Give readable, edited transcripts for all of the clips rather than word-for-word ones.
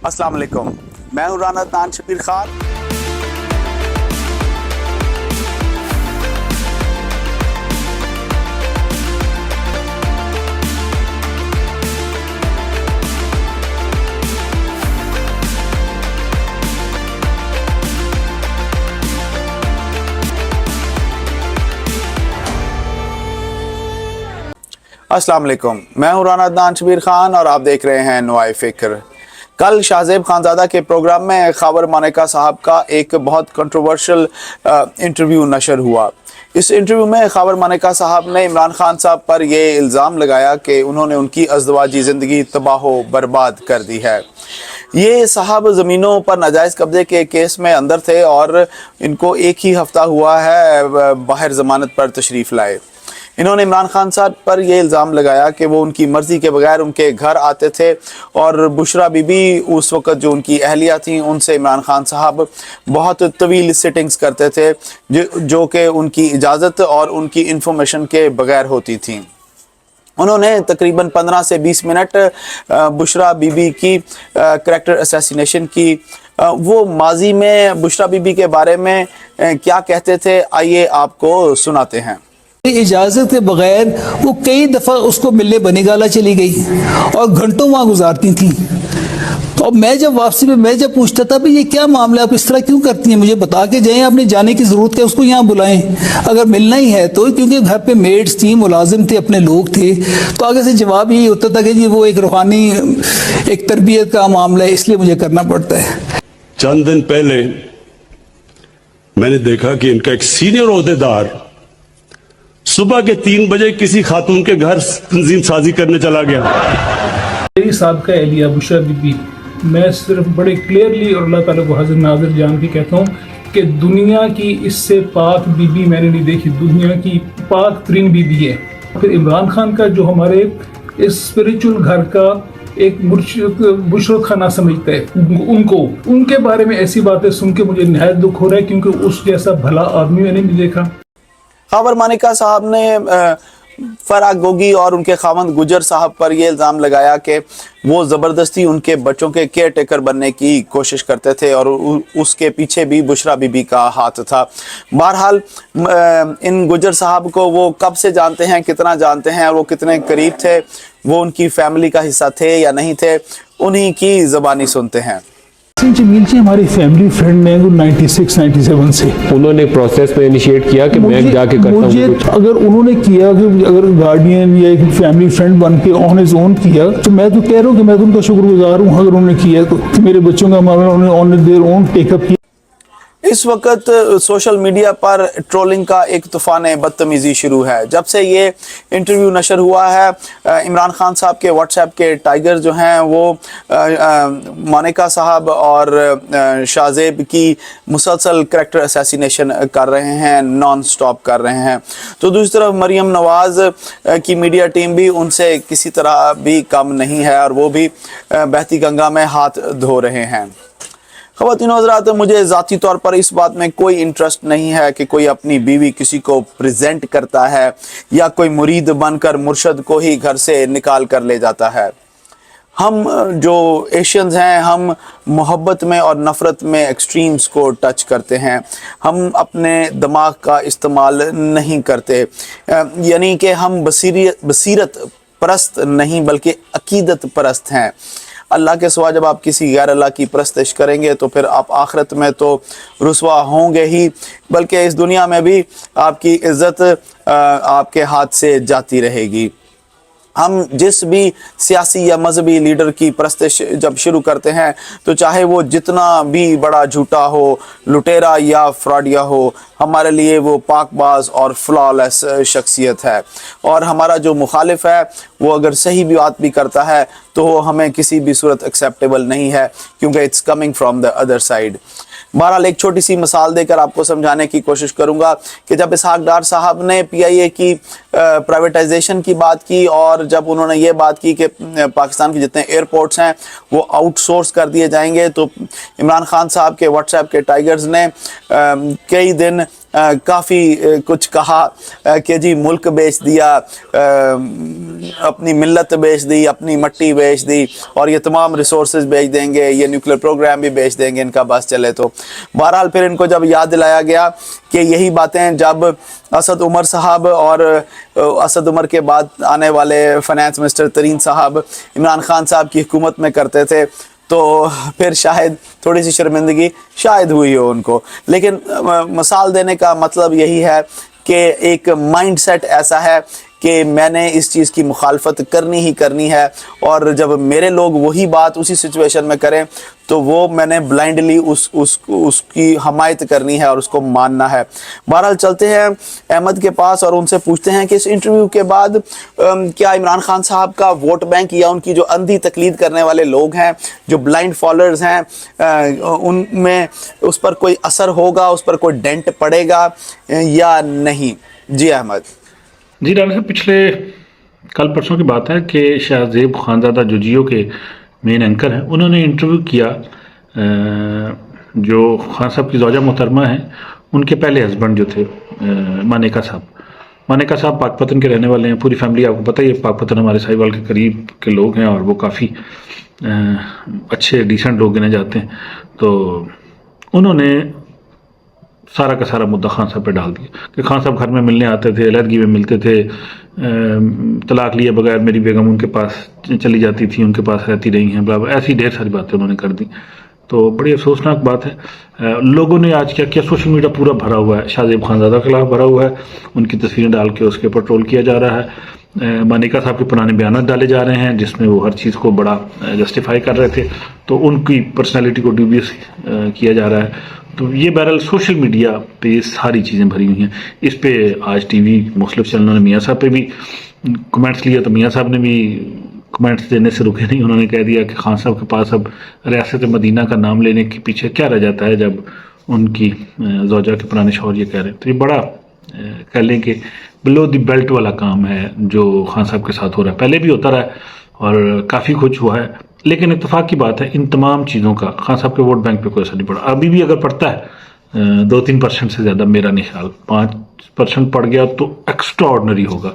अस्सलाम वालेकुम, मैं हूँ राना तान शबीर खान। अस्सलाम वालेकुम, मैं हूँ राना तान शबीर खान और आप देख रहे हैं नुआए फ़िक्र। कल शाहज़ेब खानज़ादा के प्रोग्राम में ख़ाबर मानेका साहब का एक बहुत कंट्रोवर्शियल इंटरव्यू नशर हुआ। इस इंटरव्यू में ख़ाबर मानेका साहब ने इमरान खान साहब पर यह इल्ज़ाम लगाया कि उन्होंने उनकी अज़दवाजी ज़िंदगी तबाह बर्बाद कर दी है। ये साहब ज़मीनों पर नाजायज़ कब्ज़े के केस में अंदर थे और इनको एक ही हफ़्ता हुआ है बाहर ज़मानत पर तशरीफ़ लाए। इन्होंने इमरान खान साहब पर यह इल्ज़ाम लगाया कि वो उनकी मर्ज़ी के बगैर उनके घर आते थे और बुशरा बीबी उस वक़्त जो उनकी अहलिया थी उनसे इमरान खान साहब बहुत तवील सिटिंग्स करते थे जो कि उनकी इजाज़त और उनकी इंफॉर्मेशन के बगैर होती थी। उन्होंने तकरीबन 15 से 20 मिनट बुशरा बीबी की करैक्टर असैसिनेशन की। वो माजी में बुशरा बीबी के बारे में क्या कहते थे, आइए आपको सुनाते हैं। इजाजत के बगैर वो कई दफा उसको मिलने बनीगाला चली गई और घंटों वहां गुजारती थी। तो अब मैं जब वापसी में मैं जब पूछता था भाई ये क्या मामला, आप इस तरह क्यों करती हैं, मुझे बता के जाएं, आपने जाने की जरूरत है, उसको यहाँ बुलाएं अगर मिलना ही है तो, क्योंकि घर पे मेड्स थी, मुलाजिम थे, अपने लोग थे। तो आगे से जवाब यही होता था कि जी वो एक रूहानी एक तरबियत का मामला है, इसलिए मुझे करना पड़ता है। चंद दिन पहले मैंने देखा कि इनका एक सीनियर ओहदेदार सुबह के 3 बजे किसी खातून के घर तंजीम साजी करने चला गया। मेरी साबका एहलिया बुशरा बीबी, मैं सिर्फ बड़े क्लियरली और अल्लाह ताला को हाजिर नाज़िर जान के कहता हूँ कि दुनिया की इससे पाक बीबी मैंने नहीं देखी, दुनिया की पाक तरीन बीबी है। फिर इमरान खान का जो हमारे इस स्पिरिचुअल घर का एक बुशरत खाना समझता है उनको, उनके बारे में ऐसी बातें सुन के मुझे नहायत दुख हो रहा है, क्योंकि उस जैसा भला आदमी मैंने नहीं देखा। ख़ाबर मानेका साहब ने फराग गोगी और उनके खामंद गुजर साहब पर यह इल्ज़ाम लगाया कि वो ज़बरदस्ती उनके बच्चों के केयर टेकर बनने की कोशिश करते थे और उसके पीछे भी बुशरा बीबी का हाथ था। बहरहाल इन गुजर साहब को वो कब से जानते हैं, कितना जानते हैं, वो कितने करीब थे, वो उनकी फैमिली का हिस्सा थे या नहीं थे, उन्हीं की ज़बानी सुनते हैं। जमील जी हमारी फैमिली फ्रेंड है 96-97 से। उन्होंने प्रोसेस में इनिशिएट किया कि मैं जाके करता हूं मुझे अगर उन्होंने किया कि अगर गार्डियन या एक फैमिली फ्रेंड बन के ऑन हिज ओन किया तो मैं तो कह रहा हूँ कि मैं तो उनका शुक्रगुजार हूँ अगर उन्होंने किया तो, मेरे बच्चों का मामला उन्होंने ऑन देयर ओन टेकअप किया। इस वक्त सोशल मीडिया पर ट्रोलिंग का एक तूफान बदतमीज़ी शुरू है। जब से ये इंटरव्यू नशर हुआ है, इमरान खान साहब के व्हाट्सएप के टाइगर जो हैं वो मानेका साहब और शाहज़ेब की मुसलसल करैक्टर असैसिनेशन कर रहे हैं, नॉन स्टॉप कर रहे हैं। तो दूसरी तरफ मरियम नवाज़ की मीडिया टीम भी उनसे किसी तरह भी कम नहीं है और वो भी बहती गंगा में हाथ धो रहे हैं। ख़वातीन हज़रात, मुझे ज़ाती तौर पर इस बात में कोई इंटरेस्ट नहीं है कि कोई अपनी बीवी किसी को प्रेजेंट करता है या कोई मुरीद बनकर मुर्शद को ही घर से निकाल कर ले जाता है। हम जो एशियंस हैं, हम मोहब्बत में और नफ़रत में एक्सट्रीम्स को टच करते हैं। हम अपने दिमाग का इस्तेमाल नहीं करते, यानी कि हम बसीरत परस्त नहीं बल्कि अकीदत परस्त हैं। अल्लाह के सिवा जब आप किसी गैर अल्लाह की परस्तिश करेंगे तो फिर आप आखिरत में तो रुसवा होंगे ही, बल्कि इस दुनिया में भी आपकी इज़्ज़त आपके हाथ से जाती रहेगी। हम जिस भी सियासी या मजहबी लीडर की परस्तिश जब शुरू करते हैं तो चाहे वो जितना भी बड़ा झूठा हो, लुटेरा या फ्रॉडिया हो, हमारे लिए वो पाकबाज और फ्लॉलेस शख्सियत है। और हमारा जो मुखालिफ है वो अगर सही भी बात भी करता है तो वो हमें किसी भी सूरत एक्सेप्टेबल नहीं है, क्योंकि it's coming from the other side. बहरहाल एक छोटी सी मिसाल देकर आपको समझाने की कोशिश करूंगा कि जब इसहाक डार साहब ने PIA की प्राइवेटाइजेशन की बात की और जब उन्होंने ये बात की कि पाकिस्तान के जितने एयरपोर्ट्स हैं वो आउटसोर्स कर दिए जाएंगे, तो इमरान खान साहब के व्हाट्सएप के टाइगर्स ने कई दिन کافی کچھ کہا کہ جی ملک بیچ دیا, اپنی ملت بیچ دی, اپنی مٹی بیچ دی, اور یہ تمام ریسورسز بیچ دیں گے, یہ نیوکلیر پروگرام بھی بیچ دیں گے ان کا بس چلے تو. بہرحال پھر ان کو جب یاد دلایا گیا کہ یہی باتیں جب اسد عمر صاحب اور اسد عمر کے بعد آنے والے فائنانس منسٹر ترین صاحب عمران خان صاحب کی حکومت میں کرتے تھے, تو پھر شاید تھوڑی سی شرمندگی شاید ہوئی ہو ان کو. لیکن مثال دینے کا مطلب یہی ہے کہ ایک مائنڈ سیٹ ایسا ہے کہ میں نے اس چیز کی مخالفت کرنی ہی کرنی ہے, اور جب میرے لوگ وہی بات اسی سچویشن میں کریں تو وہ میں نے بلائنڈلی اس کی حمایت کرنی ہے اور اس کو ماننا ہے. بہرحال چلتے ہیں احمد کے پاس اور ان سے پوچھتے ہیں کہ اس انٹرویو کے بعد کیا عمران خان صاحب کا ووٹ بینک یا ان کی جو اندھی تقلید کرنے والے لوگ ہیں, جو بلائنڈ فالوورز ہیں, ان میں اس پر کوئی اثر ہوگا, اس پر کوئی ڈینٹ پڑے گا یا نہیں؟ جی احمد. جی ڈاکٹر صاحب, پچھلے کل پرسوں کی بات ہے کہ شاہ زیب خانزادہ جو جیو کے مین اینکر ہیں, انہوں نے انٹرویو کیا جو خان صاحب کی زوجہ محترمہ ہیں, ان کے پہلے ہسبینڈ جو تھے مانیکا صاحب. مانیکا صاحب پاک پتن کے رہنے والے ہیں, پوری فیملی آپ کو پتہ ہی ہے, پاک پتن ہمارے ساہیوال کے قریب کے لوگ ہیں اور وہ کافی اچھے ڈیسنٹ لوگ گنے جاتے ہیں. تو انہوں نے سارا کا سارا مدعا خان صاحب پہ ڈال دیا کہ خان صاحب گھر میں ملنے آتے تھے, علیحدگی میں ملتے تھے, طلاق لیے بغیر میری بیگم ان کے پاس چلی جاتی تھی, ان کے پاس رہتی رہی ہیں, ایسی ڈھیر ساری باتیں انہوں نے کر دی. تو بڑی افسوسناک بات ہے. لوگوں نے آج کیا کیا, سوشل میڈیا پورا بھرا ہوا ہے, شاہ زیب خانزادہ کے خلاف بھرا ہوا ہے, ان کی تصویریں ڈال کے اس کے اوپر ٹرول کیا جا رہا ہے. مانیکا صاحب کے پرانے بیانات ڈالے جا رہے ہیں جس میں وہ ہر چیز کو بڑا جسٹیفائی کر رہے تھے, تو ان کی پرسنالٹی کو ڈیوبیس کیا جا رہا ہے. تو یہ بہرحال سوشل میڈیا پہ یہ ساری چیزیں بھری ہوئی ہیں. اس پہ آج ٹی وی مختلف چینلوں نے میاں صاحب پہ بھی کمنٹس لیا, تو میاں صاحب نے بھی کمنٹس دینے سے رکے نہیں. انہوں نے کہہ دیا کہ خان صاحب کے پاس اب ریاست مدینہ کا نام لینے کے پیچھے کیا رہ جاتا ہے جب ان کی زوجہ کے پرانے شوہر یہ کہہ رہے ہیں. تو یہ بڑا کہہ لیں کہ بلو دی بیلٹ والا کام ہے جو خان صاحب کے ساتھ ہو رہا ہے. پہلے بھی ہوتا رہا ہے اور کافی کچھ ہوا ہے, لیکن اتفاق کی بات ہے ان تمام چیزوں کا خان صاحب کے ووٹ بینک پہ کوئی اثر نہیں پڑا. ابھی بھی اگر پڑتا ہے 2-3% سے زیادہ, میرا نہیں خیال 5% پڑ گیا تو ایکسٹرا آرڈنری ہوگا,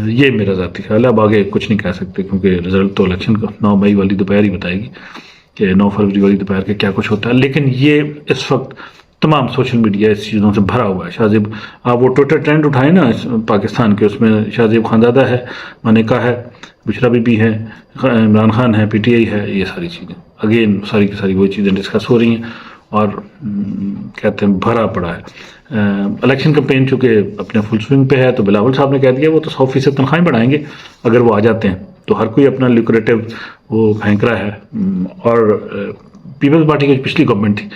یہ میرا ذاتی خیال ہے. اب آگے کچھ نہیں کہہ سکتے کیونکہ رزلٹ تو الیکشن کا 9 مئی والی دوپہر ہی بتائے گی کہ 9 فروری والی دوپہر کے کیا کچھ ہوتا ہے. لیکن یہ اس وقت تمام سوشل میڈیا اس چیزوں سے بھرا ہوا ہے. شاہ زیب, آپ وہ ٹویٹر ٹرینڈ اٹھائیں نا پاکستان کے, اس میں شاہ زیب خانزادہ ہے, مانیکا ہے, بشرا بی بی ہے, عمران خان ہے, پی ٹی آئی ہے, یہ ساری چیزیں اگین ساری کی ساری وہی چیزیں ڈسکس ہو رہی ہیں اور کہتے ہیں بھرا پڑا ہے. الیکشن کمپین چونکہ اپنے فل سوئنگ پہ ہے, تو بلاول صاحب نے کہہ دیا وہ تو 100% تنخواہیں بڑھائیں گے اگر وہ آ جاتے ہیں, تو ہر کوئی اپنا لیکریٹو وہ پھینک رہا ہے. اور پیپلز پارٹی کی پچھلی گورنمنٹ تھی,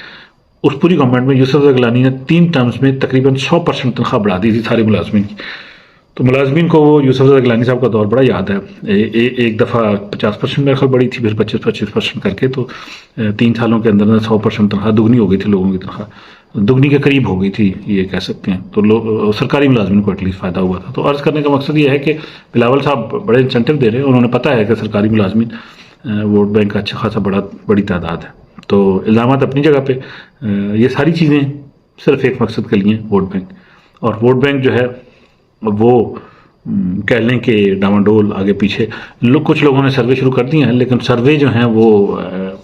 اس پوری گورنمنٹ میں یوسف زئی گیلانی نے 3 ٹرمز میں تقریباً 100% تنخواہ بڑھا دی تھی سارے ملازمین کی. تو ملازمین کو وہ یوسف زئی گیلانی صاحب کا دور بڑا یاد ہے. ایک دفعہ 50% میرے خیال بڑی تھی, پھر 25% کر کے, تو 3 سالوں کے اندر 100% تنخواہ دگنی ہو گئی تھی, لوگوں کی تنخواہ دگنی کے قریب ہو گئی تھی یہ کہہ سکتے ہیں. تو سرکاری ملازمین کو ایٹ لیسٹ فائدہ ہوا تھا. تو عرض کرنے کا مقصد یہ ہے کہ بلاول صاحب بڑے انسینٹیو دے رہے ہیں, انہوں نے پتہ ہے کہ سرکاری ملازمین ووٹ بینک کا اچھا خاصا بڑی تعداد ہے. تو الزامات اپنی جگہ پہ, یہ ساری چیزیں صرف ایک مقصد کے لیے ووٹ بینک. اور ووٹ بینک جو ہے وہ کہہ لیں کہ ڈاماڈول آگے پیچھے کچھ لوگوں نے سروے شروع کر دیے ہیں, لیکن سروے جو ہیں وہ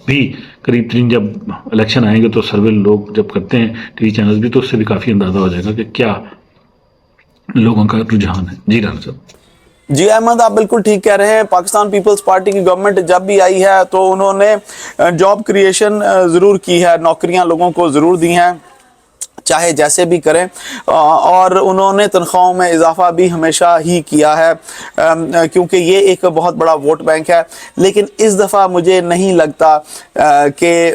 بھی قریب ترین جب الیکشن آئیں گے تو سروے لوگ جب کرتے ہیں ٹی وی چینلز بھی, تو اس سے بھی کافی اندازہ ہو جائے گا کہ کیا لوگوں کا رجحان ہے. جی ڈاکٹر صاحب. جی احمد, آپ بالکل ٹھیک کہہ رہے ہیں. پاکستان پیپلز پارٹی کی گورنمنٹ جب بھی آئی ہے تو انہوں نے جاب کریشن ضرور کی ہے, نوکریاں لوگوں کو ضرور دی ہیں چاہے جیسے بھی کریں, اور انہوں نے تنخواہوں میں اضافہ بھی ہمیشہ ہی کیا ہے کیونکہ یہ ایک بہت بڑا ووٹ بینک ہے. لیکن اس دفعہ مجھے نہیں لگتا کہ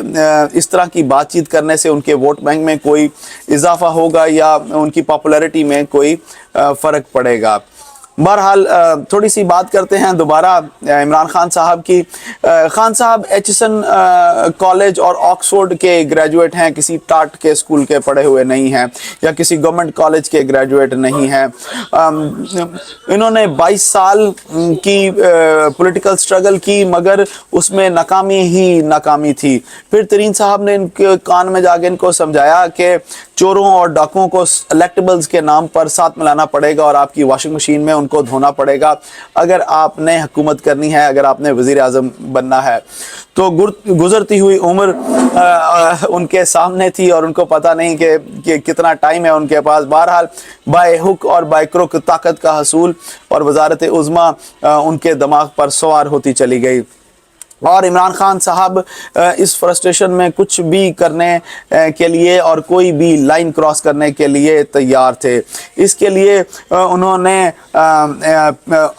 اس طرح کی بات چیت کرنے سے ان کے ووٹ بینک میں کوئی اضافہ ہوگا یا ان کی پاپولیرٹی میں کوئی فرق پڑے گا. बहरहाल थोड़ी सी बात करते हैं दोबारा इमरान खान साहब की। खान साहब एचिसन कॉलेज और ऑक्सफोर्ड के ग्रेजुएट हैं, किसी टाट के स्कूल के पढ़े हुए नहीं हैं या किसी गवर्नमेंट कॉलेज के ग्रेजुएट नहीं हैं। इन्होंने 22 साल की पॉलिटिकल स्ट्रगल की, मगर उसमें नाकामी ही नाकामी थी। फिर तरीन साहब ने इनके कान में जाके इनको समझाया कि चोरों और डाकुओं को इलेक्टेबल्स के नाम पर साथ मिलाना पड़ेगा और आपकी वॉशिंग मशीन में उनको धोना पड़ेगा अगर आपने हुकूमत करनी है, अगर आपने वजीर आज़म बनना है। तो गुजरती हुई उम्र उनके सामने थी और उनको पता नहीं कि कितना टाइम है उनके पास। बहरहाल बाय हुक और बाय क्रुक ताकत का हसूल और वजारत उज़्मा उनके दिमाग पर सवार होती चली गई और इमरान खान साहब इस फ्रस्ट्रेशन में कुछ भी करने के लिए और कोई भी लाइन क्रॉस करने के लिए तैयार थे। इसके लिए उन्होंने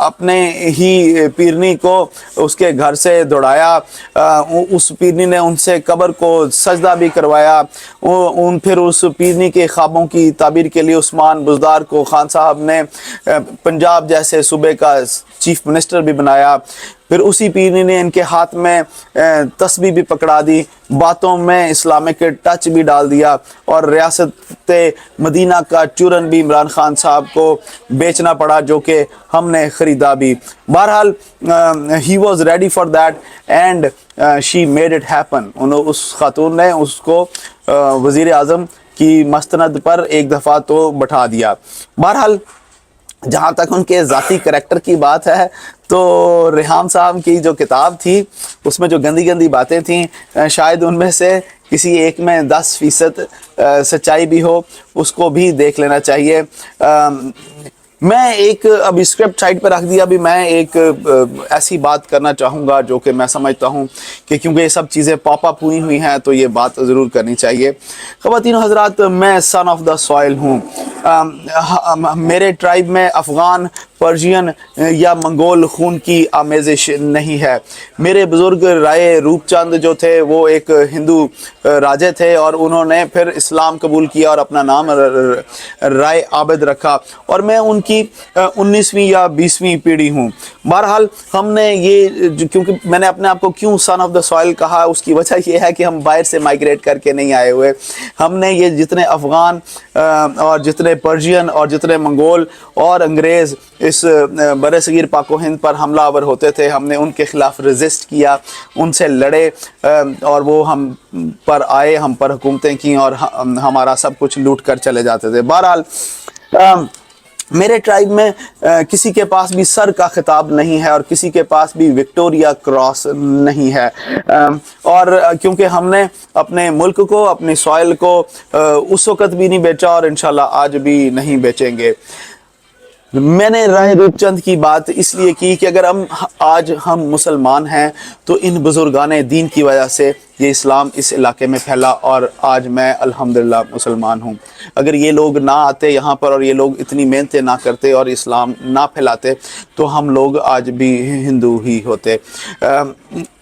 अपने ही पीरनी को उसके घर से दौड़ाया। उस पीरनी ने उनसे कब्र को सजदा भी करवाया। फिर उस पीरनी के ख्वाबों की ताबीर के लिए उस्मान बुज़दार को खान साहब ने पंजाब जैसे सूबे का चीफ मिनिस्टर भी बनाया। फिर उसी पीरनी ने इनके हाथ में तस्बीह भी पकड़ा दी, बातों में इस्लामिक टच भी डाल दिया और रियासत मदीना का चूरन भी इमरान खान साहब को बेचना पड़ा, जो कि हमने ख़रीदा भी। बहरहाल he was ready for that and she made it happen. उस खातून ने उसको वज़ीर आज़म की मस्तनद पर एक दफ़ा तो बैठा दिया। बहरहाल जहाँ तक उनके ज़ाती करैक्टर की बात है तो रेहाम साहब की जो किताब थी उसमें जो गंदी गंदी बातें थीं, शायद उनमें से किसी एक में 10% सच्चाई भी हो, उसको भी देख लेना चाहिए। मैं एक अभी स्क्रिप्ट साइड पर रख दिया। अभी मैं एक ऐसी बात करना चाहूँगा जो कि मैं समझता हूँ कि क्योंकि ये सब चीज़ें पॉप अप हुई हैं तो ये बात ज़रूर करनी चाहिए। ख़वातीन हज़रात, मैं सन ऑफ द सॉइल हूँ। मेरे ट्राइब में अफ़गान, पर्शियन या मंगोल खून की आमेज़िश नहीं है। मेरे बुज़ुर्ग राय रूपचंद जो थे वो एक हिंदू राजे थे और उन्होंने फिर इस्लाम कबूल किया और अपना नाम राय आबिद रखा और मैं उनकी 19वीं या 20वीं पीढ़ी हूँ। बहरहाल हमने ये क्योंकि मैंने अपने आप को क्यों सन ऑफ द सॉइल कहा, उसकी वजह ये है कि हम बाहर से माइग्रेट करके नहीं आए हुए। हमने ये जितने अफ़गान और जितने पर्शियन और जितने मंगोल और अंग्रेज़ इस बरसगीर पाको हिंद पर हमलावर होते थे, हमने उनके ख़िलाफ़ रेजिस्ट किया, उनसे लड़े और वो हम पर आए, हम पर हुकूमतें की और हमारा सब कुछ लूट कर चले जाते थे। बहरहाल मेरे ट्राइब में किसी के पास भी सर का खिताब नहीं है और किसी के पास भी विक्टोरिया क्रॉस नहीं है और क्योंकि हमने अपने मुल्क को, अपनी सॉइल को उस वक़्त भी नहीं बेचा और इंशाल्लाह आज भी नहीं बेचेंगे। मैंने राय रूपचंद की बात इसलिए की कि अगर हम मुसलमान हैं तो इन बुजुर्गाने दीन की वजह से ये इस्लाम इस इलाके में फैला और आज मैं अल्हम्दुलिल्लाह मुसलमान हूँ। अगर ये लोग ना आते यहाँ पर और ये लोग इतनी मेहनतें ना करते और इस्लाम ना फैलाते तो हम लोग आज भी हिंदू ही होते।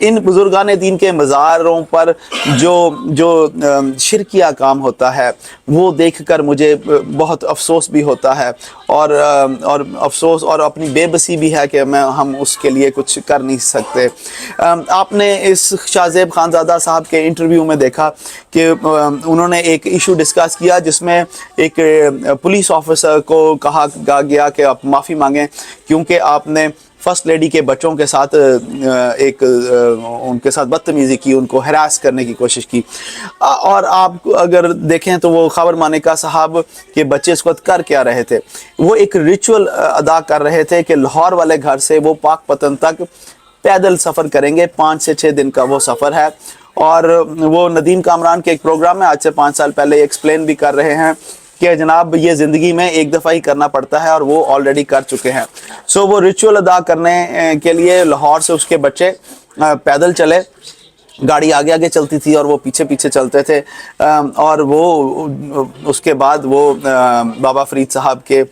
इन बुजुर्गाने दीन के मज़ारों पर जो शिरकिया काम होता है वो देखकर मुझे बहुत अफसोस भी होता है और अफसोस और अपनी बेबसी भी है कि हम उसके लिए कुछ कर नहीं सकते। आपने इस शाहज़ेब खानज़ादा साहब के इंटरव्यू में देखा कि उन्होंने एक इशू डिस्कस किया जिसमें एक पुलिस ऑफिसर को कहा गया कि आप माफ़ी मांगें क्योंकि आपने फर्स्ट लेडी के बच्चों के साथ उनके साथ बदतमीज़ी की, उनको हरास करने की कोशिश की। और आप अगर देखें तो वो खबर मानिका साहब के बच्चे इस वक्त कर क्या रहे थे, वो एक रिचुअल अदा कर रहे थे कि लाहौर वाले घर से वो पाकपतन तक पैदल सफ़र करेंगे। 5 से 6 दिन का वो सफ़र है और वो नदीम कामरान के एक प्रोग्राम में आज से 5 साल पहले एक्सप्लेन भी कर रहे हैं कि जनाब ये ज़िंदगी में एक दफ़ा ही करना पड़ता है और वो ऑलरेडी कर चुके हैं। सो वो रिचुअल अदा करने के लिए लाहौर से उसके बच्चे पैदल चले, गाड़ी आगे आगे चलती थी और वो पीछे पीछे चलते थे और वो उसके बाद वो बाबा फरीद साहब के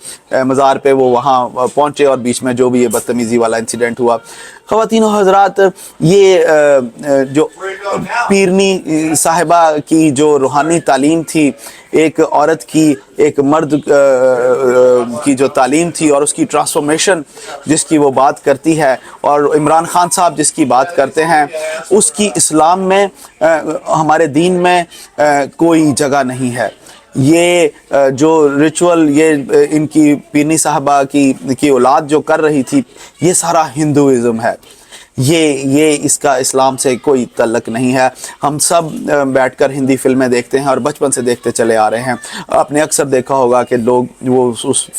मज़ार पे वो वहाँ पहुँचे और बीच में जो भी ये बदतमीज़ी वाला इंसिडेंट हुआ। ख़वातीन और हज़रात, ये जो पीरनी साहिबा की जो रूहानी तालीम थी, एक औरत की, एक मर्द की जो तालीम थी और उसकी ट्रांसफॉर्मेशन जिसकी वो बात करती है, और इमरान खान साहब जिसकी बात करते हैं, उसकी इस्लाम में, हमारे दीन में कोई जगह नहीं है। ये जो रिचुअल ये इनकी पीरनी साहबा की औलाद जो कर रही थी, ये सारा हिंदुइज़्म है। ये इसका इस्लाम से कोई तल्लक नहीं है। हम सब बैठकर हिंदी फिल्में देखते हैं और बचपन से देखते चले आ रहे हैं। आपने अक्सर देखा होगा कि लोग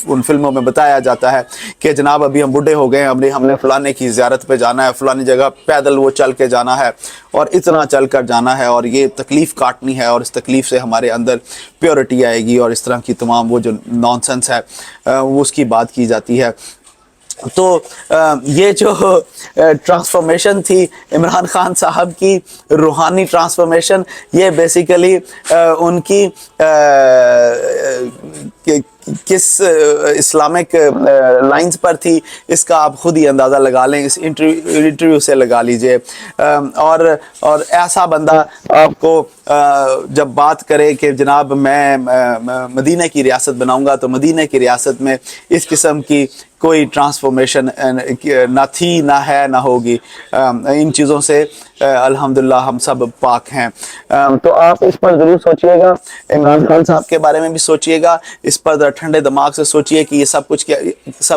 उन फिल्मों में बताया जाता है कि जनाब अभी हम बूढ़े हो गए हैं, हमने फ़लाने की ज़ियारत पे जाना है, फ़लानी जगह पैदल वो चल के जाना है और इतना चल कर जाना है और ये तकलीफ़ काटनी है और इस तकलीफ़ से हमारे अंदर प्योरिटी आएगी और इस तरह की तमाम वो जो नॉनसेंस है वो उसकी बात की जाती है। तो ये जो ट्रांसफॉर्मेशन थी इमरान खान साहब की, रूहानी ट्रांसफॉर्मेशन, ये बेसिकली उनकी किस इस्लामिक लाइंस पर थी, इसका आप खुद ही अंदाज़ा लगा लें, इस इंटरव्यू से लगा लीजिए। और ऐसा बंदा आपको जब बात करे कि जनाब मैं मदीने की रियासत बनाऊंगा, तो मदीने की रियासत में इस किस्म की कोई ट्रांसफॉर्मेशन ना थी, ना है, ना होगी। इन चीज़ों से अल्हम्दुलिल्लाह हम सब पाक हैं। तो आप इस पर ज़रूर सोचिएगा, इमरान खान साहब के बारे में भी सोचिएगा, इस पर ठंडे दिमाग से सोचिए कि ये सब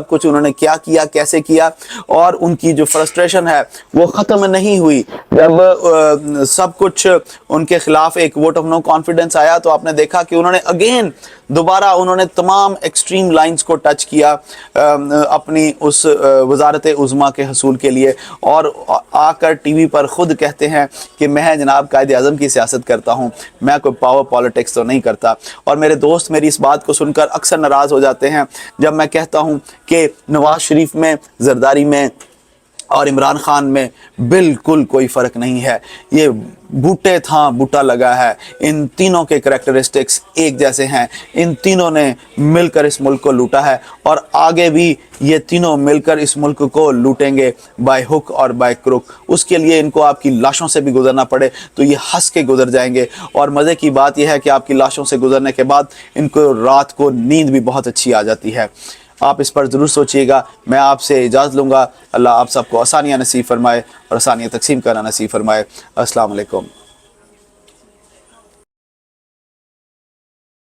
कुछ उन्होंने क्या किया, कैसे किया, और उनकी जो फ्रस्ट्रेशन है वो ख़त्म नहीं हुई। जब सब कुछ उनके ख़िलाफ़ एक वोट ऑफ नो कॉन्फिडेंस आया, तो आपने देखा कि उन्होंने अगेन दोबारा उन्होंने तमाम एक्सट्रीम लाइंस को टच किया अपनी उस वज़ारत उज़्मा के हसूल के लिए, और आकर टीवी पर ख़ुद कहते हैं कि मैं जनाब कायद आज़म की सियासत करता हूँ, मैं कोई पावर पॉलिटिक्स तो नहीं करता। और मेरे दोस्त मेरी इस बात को सुनकर अक्सर नाराज़ हो जाते हैं जब मैं कहता हूँ कि नवाज़ शरीफ में, जरदारी में और इमरान खान में बिल्कुल कोई फ़र्क नहीं है। ये बूटे था बूटा लगा है, इन तीनों के करैक्टरिस्टिक्स एक जैसे हैं। इन तीनों ने मिलकर इस मुल्क को लूटा है और आगे भी ये तीनों मिलकर इस मुल्क को लूटेंगे, बाय हुक और बाय क्रुक। उसके लिए इनको आपकी लाशों से भी गुजरना पड़े तो ये हंस के गुजर जाएंगे। और मज़े की बात यह है कि आपकी लाशों से गुजरने के बाद इनको रात को नींद भी बहुत अच्छी आ जाती है। आप इस पर ज़रूर सोचिएगा। मैं आपसे इजाज़त लूँगा। अल्लाह आप सबको आसानियाँ नसीब फरमाए और आसानियाँ तकसीम करना नसीब फरमाए। अस्सलाम वालेकुम।